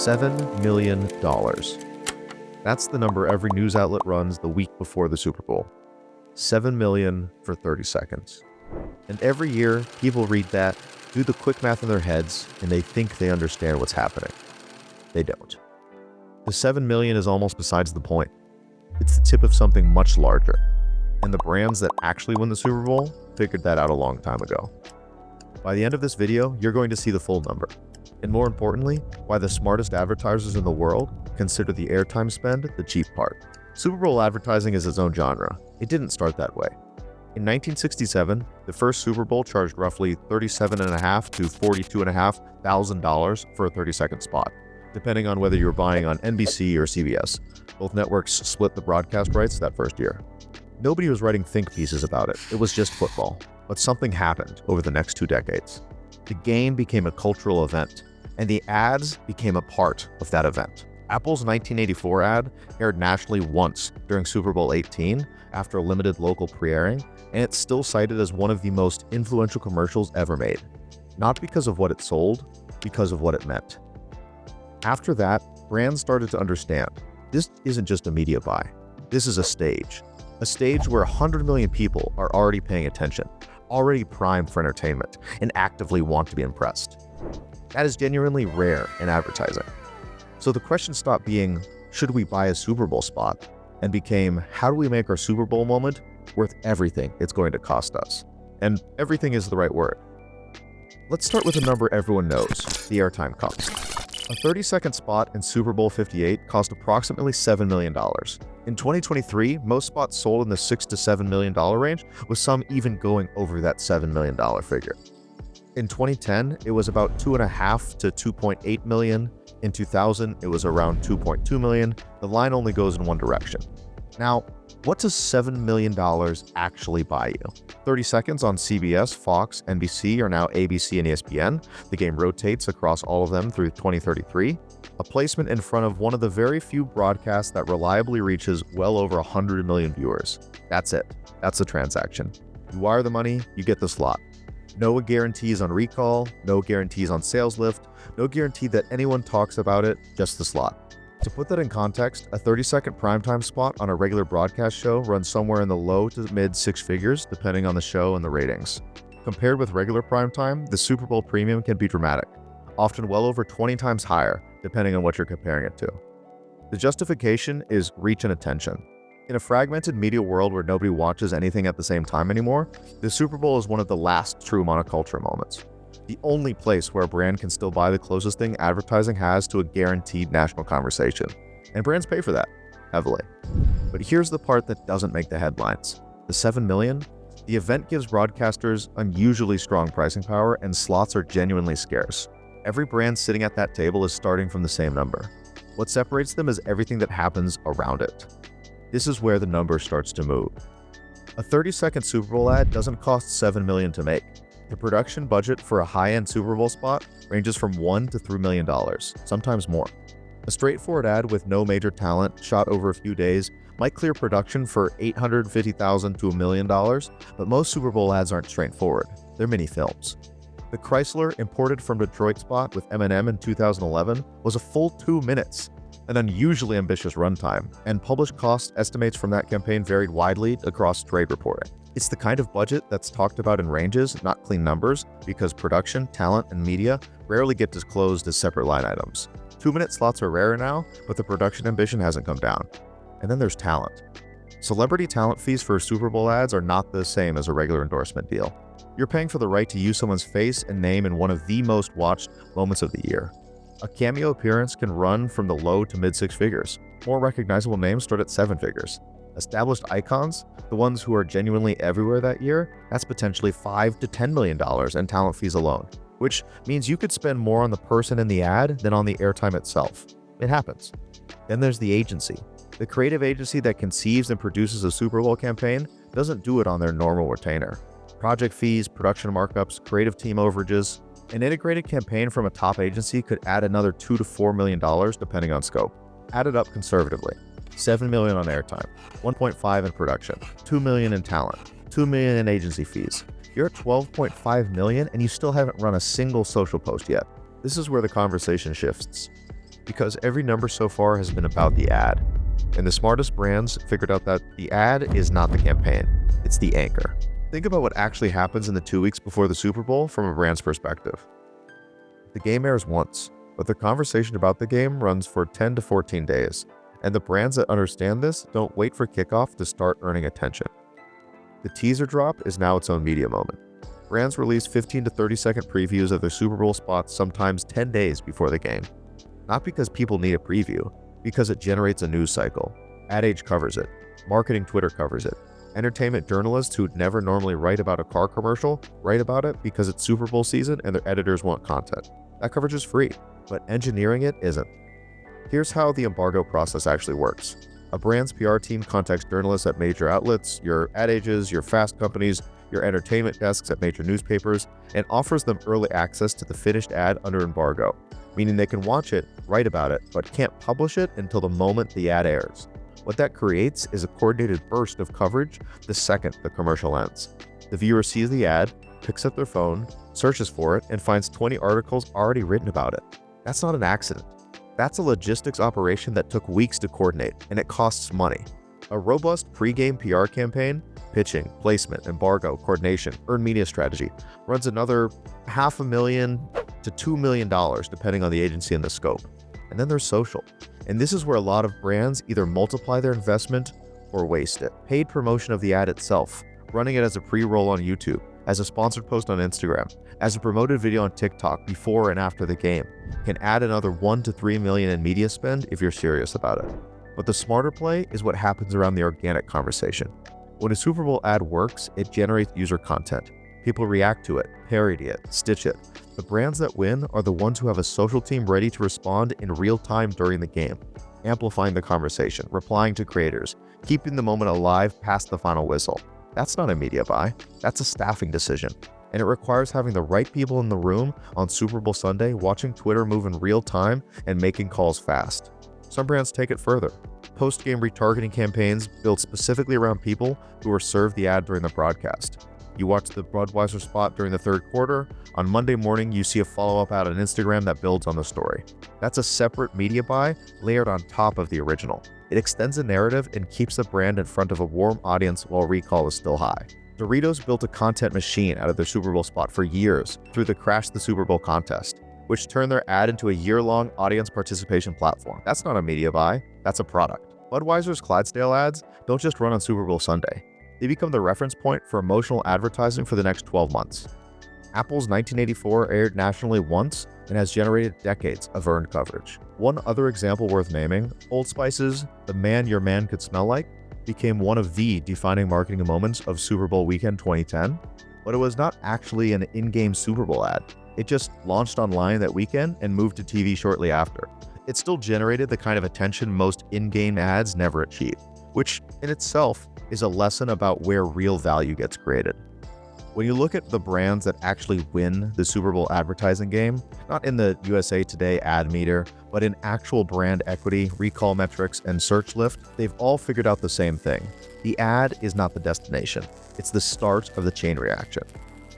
$7 million. That's the number every news outlet runs the week before the Super Bowl. 7 million for 30 seconds. And every year, people read that, do the quick math in their heads, and they think they understand what's happening. They don't. The 7 million is almost besides the point. It's the tip of something much larger. And the brands that actually win the Super Bowl figured that out a long time ago. By the end of this video, you're going to see the full number. And more importantly, why the smartest advertisers in the world consider the airtime spend the cheap part. Super Bowl advertising is its own genre. It didn't start that way. In 1967, the first Super Bowl charged roughly $37,500 to $42,500 for a 30-second spot, depending on whether you were buying on NBC or CBS. Both networks split the broadcast rights that first year. Nobody was writing think pieces about it. It was just football. But something happened over the next 2 decades. The game became a cultural event, and the ads became a part of that event. Apple's 1984 ad aired nationally once during Super Bowl XVIII after a limited local pre-airing, and it's still cited as one of the most influential commercials ever made. Not because of what it sold, because of what it meant. After that, brands started to understand, this isn't just a media buy. This is a stage. A stage where 100 million people are already paying attention, already primed for entertainment, and actively want to be impressed. That is genuinely rare in advertising. So the question stopped being, should we buy a Super Bowl spot? And became, how do we make our Super Bowl moment worth everything it's going to cost us? And everything is the right word. Let's start with a number everyone knows, the airtime cost. A 30-second spot in Super Bowl 58 cost approximately $7 million. In 2023, most spots sold in the $6 to $7 million range, with some even going over that $7 million figure. In 2010, it was about $2.5 to $2.8 million. In 2000, it was around $2.2 million. The line only goes in one direction. Now, what does $7 million actually buy you? 30 seconds on CBS, Fox, NBC, or now ABC and ESPN. The game rotates across all of them through 2033. A placement in front of one of the very few broadcasts that reliably reaches well over 100 million viewers. That's it. That's the transaction. You wire the money, you get the slot. No guarantees on recall, no guarantees on sales lift, no guarantee that anyone talks about it, just the slot. To put that in context, a 30-second primetime spot on a regular broadcast show runs somewhere in the low to mid 6 figures, depending on the show and the ratings. Compared with regular primetime, the Super Bowl premium can be dramatic, often well over 20 times higher, depending on what you're comparing it to. The justification is reach and attention. In a fragmented media world where nobody watches anything at the same time anymore, the Super Bowl is one of the last true monoculture moments. The only place where a brand can still buy the closest thing advertising has to a guaranteed national conversation. And brands pay for that, heavily. But here's the part that doesn't make the headlines. The 7 million? The event gives broadcasters unusually strong pricing power, and slots are genuinely scarce. Every brand sitting at that table is starting from the same number. What separates them is everything that happens around it. This is where the number starts to move. A 30-second Super Bowl ad doesn't cost $7 million to make. The production budget for a high-end Super Bowl spot ranges from $1 to $3 million, sometimes more. A straightforward ad with no major talent shot over a few days might clear production for $850,000 to $1 million, but most Super Bowl ads aren't straightforward. They're mini films. The Chrysler imported from Detroit spot with Eminem in 2011 was a full 2 minutes. An unusually ambitious runtime, and published cost estimates from that campaign varied widely across trade reporting. It's the kind of budget that's talked about in ranges, not clean numbers, because production, talent, and media rarely get disclosed as separate line items. 2-minute slots are rarer now, but the production ambition hasn't come down. And then there's talent. Celebrity talent fees for Super Bowl ads are not the same as a regular endorsement deal. You're paying for the right to use someone's face and name in one of the most watched moments of the year. A cameo appearance can run from the low to mid 6 figures. More recognizable names start at 7 figures. Established icons, the ones who are genuinely everywhere that year, that's potentially $5 to $10 million in talent fees alone, which means you could spend more on the person in the ad than on the airtime itself. It happens. Then there's the agency. The creative agency that conceives and produces a Super Bowl campaign doesn't do it on their normal retainer. Project fees, production markups, creative team overages. An integrated campaign from a top agency could add another $2 to $4 million depending on scope. Add it up conservatively. $7 million on airtime, $1.5 in production, $2 million in talent, $2 million in agency fees. You're at $12.5 million and you still haven't run a single social post yet. This is where the conversation shifts. Because every number so far has been about the ad. And the smartest brands figured out that the ad is not the campaign, it's the anchor. Think about what actually happens in the 2 weeks before the Super Bowl from a brand's perspective. The game airs once, but the conversation about the game runs for 10 to 14 days, and the brands that understand this don't wait for kickoff to start earning attention. The teaser drop is now its own media moment. Brands release 15 to 30-second previews of their Super Bowl spots sometimes 10 days before the game. Not because people need a preview, because it generates a news cycle. Ad Age covers it. Marketing Twitter covers it. Entertainment journalists who'd never normally write about a car commercial write about it because it's Super Bowl season and their editors want content. That coverage is free, but engineering it isn't. Here's how the embargo process actually works. A brand's PR team contacts journalists at major outlets, your ad ages, your fast companies, your entertainment desks at major newspapers, and offers them early access to the finished ad under embargo, meaning they can watch it, write about it, but can't publish it until the moment the ad airs. What that creates is a coordinated burst of coverage the second the commercial ends. The viewer sees the ad, picks up their phone, searches for it, and finds 20 articles already written about it. That's not an accident. That's a logistics operation that took weeks to coordinate, and it costs money. A robust pre-game PR campaign, pitching, placement, embargo, coordination, earned media strategy, runs another $500,000 to $2 million depending on the agency and the scope. And then there's social. And this is where a lot of brands either multiply their investment or waste it. Paid promotion of the ad itself, running it as a pre-roll on YouTube, as a sponsored post on Instagram, as a promoted video on TikTok before and after the game, can add another $1 to $3 million in media spend if you're serious about it. But the smarter play is what happens around the organic conversation. When a Super Bowl ad works, it generates user content. People react to it, parody it, stitch it. The brands that win are the ones who have a social team ready to respond in real time during the game, amplifying the conversation, replying to creators, keeping the moment alive past the final whistle. That's not a media buy, that's a staffing decision. And it requires having the right people in the room on Super Bowl Sunday, watching Twitter move in real time and making calls fast. Some brands take it further. Post-game retargeting campaigns built specifically around people who are served the ad during the broadcast. You watch the Budweiser spot during the third quarter. On Monday morning, you see a follow-up ad on Instagram that builds on the story. That's a separate media buy layered on top of the original. It extends the narrative and keeps the brand in front of a warm audience while recall is still high. Doritos built a content machine out of their Super Bowl spot for years through the Crash the Super Bowl contest, which turned their ad into a year-long audience participation platform. That's not a media buy, that's a product. Budweiser's Clydesdale ads don't just run on Super Bowl Sunday. They become the reference point for emotional advertising for the next 12 months. Apple's 1984 aired nationally once and has generated decades of earned coverage. One other example worth naming, Old Spice's "The Man Your Man Could Smell Like" became one of the defining marketing moments of Super Bowl weekend 2010, but it was not actually an in-game Super Bowl ad. It just launched online that weekend and moved to TV shortly after. It still generated the kind of attention most in-game ads never achieve, which in itself is a lesson about where real value gets created. When you look at the brands that actually win the Super Bowl advertising game, not in the USA Today ad meter, but in actual brand equity, recall metrics, and search lift, they've all figured out the same thing. The ad is not the destination. It's the start of the chain reaction.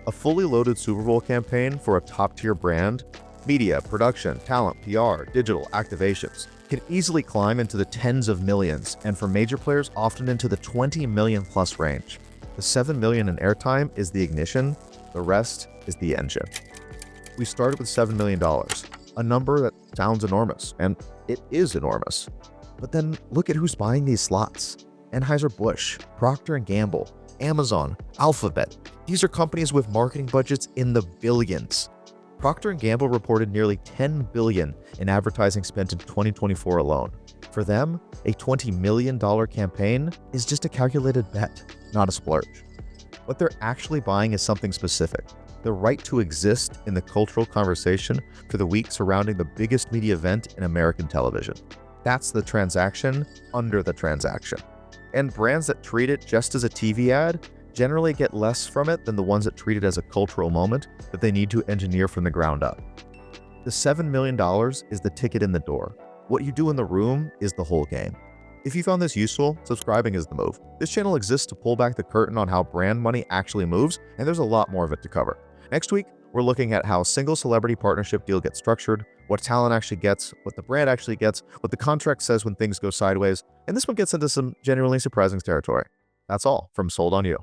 A fully loaded Super Bowl campaign for a top-tier brand, media, production, talent, PR, digital activations, can easily climb into the tens of millions, and for major players, often into the 20 million plus range. The $7 million in airtime is the ignition, the rest is the engine. We started with $7 million, a number that sounds enormous, and it is enormous. But then look at who's buying these slots. Anheuser-Busch, Procter & Gamble, Amazon, Alphabet. These are companies with marketing budgets in the billions. Procter & Gamble reported nearly $10 billion in advertising spent in 2024 alone. For them, a $20 million campaign is just a calculated bet, not a splurge. What they're actually buying is something specific: the right to exist in the cultural conversation for the week surrounding the biggest media event in American television. That's the transaction under the transaction. And brands that treat it just as a TV ad generally get less from it than the ones that treat it as a cultural moment that they need to engineer from the ground up. The $7 million is the ticket in the door. What you do in the room is the whole game. If you found this useful, subscribing is the move. This channel exists to pull back the curtain on how brand money actually moves, and there's a lot more of it to cover. Next week, We're looking at how a single celebrity partnership deal gets structured, what talent actually gets, what the brand actually gets, what the contract says when things go sideways, and this one gets into some genuinely surprising territory. That's all from Sold on You.